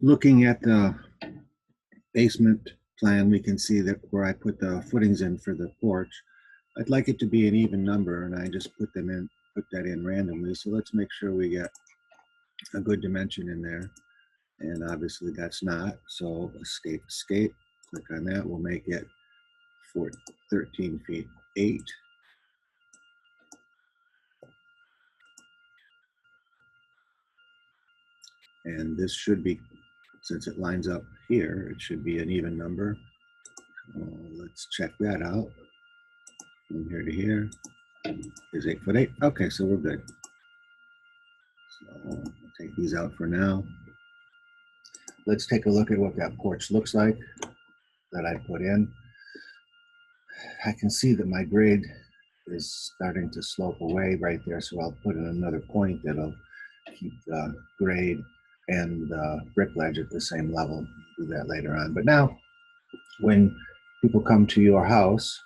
Looking at the basement plan, we can see that where I put the footings in for the porch, I'd like it to be an even number, and I just put that in randomly. So let's make sure we get a good dimension in there. And obviously that's not, so escape, click on that. We'll make it 13 feet 8. And this should be, since it lines up here, it should be an even number. Let's check that out. From here to here is 8'8". Okay, so we're good. So I'll take these out for now. Let's take a look at what that porch looks like that I put in. I can see that my grade is starting to slope away right there, so I'll put in another point that'll keep the grade and the brick ledge at the same level. Do that later on. But now, when people come to your house,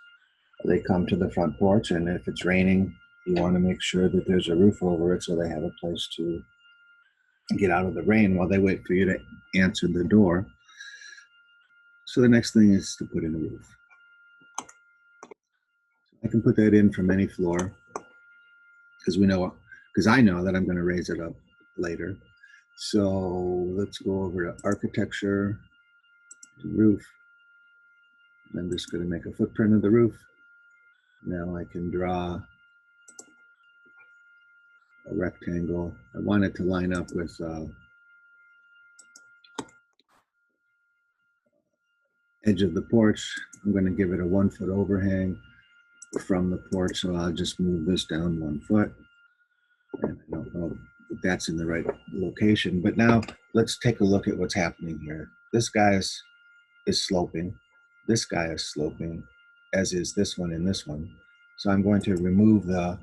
they come to the front porch, and if it's raining, you want to make sure that there's a roof over it so they have a place to get out of the rain while they wait for you to answer the door. So the next thing is to put in a roof. I can put that in from any floor because I know that I'm going to raise it up later. So let's go over to architecture, roof. I'm just going to make a footprint of the roof. Now I can draw a rectangle. I want it to line up with edge of the porch. I'm going to give it a 1 foot overhang from the porch, so I'll just move this down 1 foot. And I don't know if that's in the right location, but now let's take a look at what's happening here. This guy is sloping. This guy is sloping, as is this one and this one. So I'm going to remove the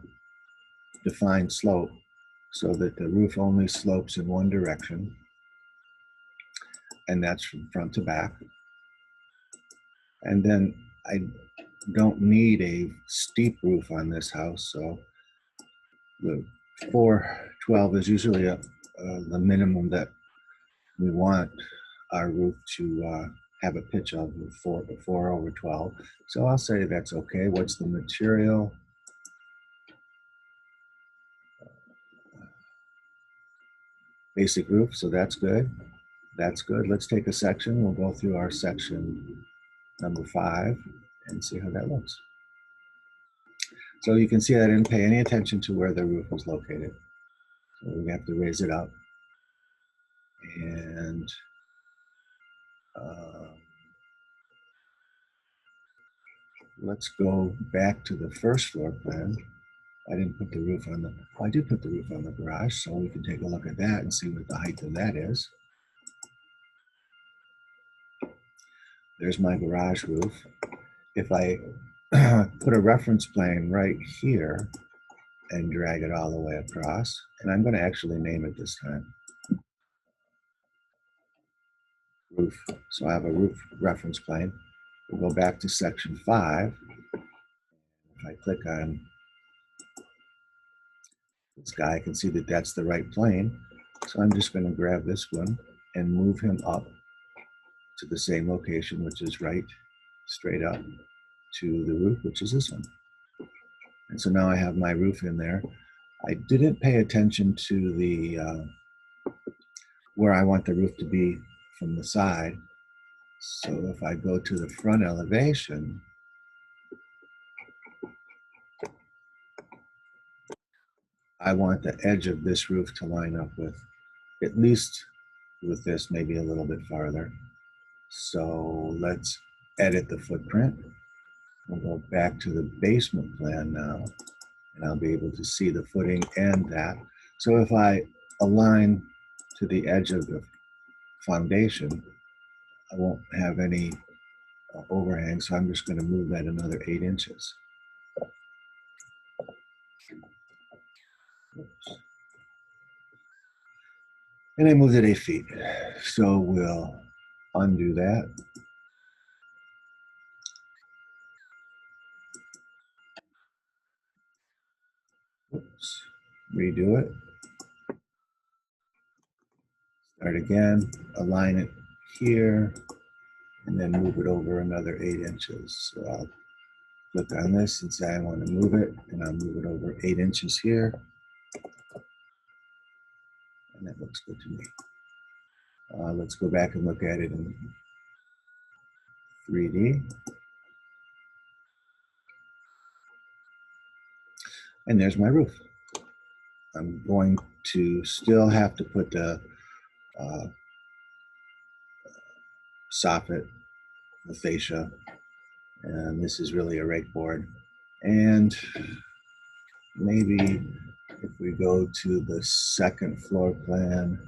defined slope so that the roof only slopes in one direction, and that's from front to back. And then I don't need a steep roof on this house, so the 412 is usually the minimum that we want our roof to have a pitch of 4/12. So I'll say that's okay. What's the material? Basic roof, so that's good. That's good. Let's take a section. We'll go through our section number 5 and see how that looks. So you can see I didn't pay any attention to where the roof was located. So we have to raise it up. And let's go back to the first floor plan. I didn't put the roof on the, oh, I did put the roof on the garage, so we can take a look at that and see what the height of that is. There's my garage roof. If I put a reference plane right here and drag it all the way across, and I'm going to actually name it this time, roof. So I have a roof reference plane. We'll go back to section 5. If I click on this guy, I can see that that's the right plane. So I'm just going to grab this one and move him up to the same location, which is right straight up to the roof, which is this one. And so now I have my roof in there. I didn't pay attention to the where I want the roof to be from the side. So if I go to the front elevation, I want the edge of this roof to line up with, at least with this, maybe a little bit farther. So let's edit the footprint. We'll go back to the basement plan now, and I'll be able to see the footing and that. So if I align to the edge of the foundation, I won't have any overhang, so I'm just going to move that another 8 inches. Oops. And I moved it 8 feet. So we'll undo that. Oops. Redo it. Start again, align it here, and then move it over another 8 inches. So I'll click on this and say I want to move it, and I'll move it over 8 inches here. And that looks good to me. Let's go back and look at it in 3D. And there's my roof. I'm going to still have to put the soffit, the fascia, and this is really a rake board. And maybe if we go to the second floor plan,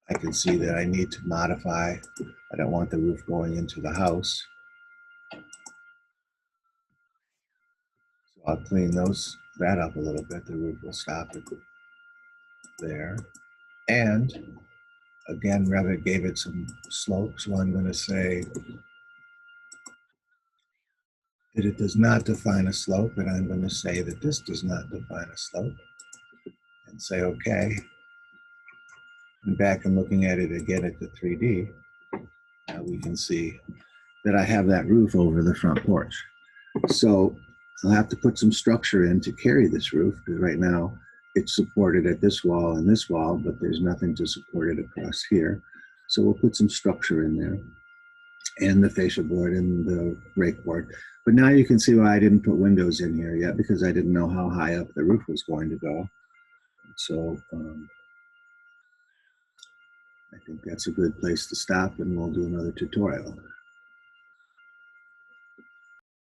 I can see that I need to modify. I don't want the roof going into the house. So I'll clean that up a little bit. The roof will stop it there. And again, Revit gave it some slope, so I'm going to say that it does not define a slope, and I'm going to say that this does not define a slope, and say OK. And back and looking at it again at the 3D, now we can see that I have that roof over the front porch. So I'll have to put some structure in to carry this roof, because right now it's supported at this wall and this wall, but there's nothing to support it across here. So we'll put some structure in there, and the fascia board and the rake board. But now you can see why I didn't put windows in here yet, because I didn't know how high up the roof was going to go. So I think that's a good place to stop, and we'll do another tutorial.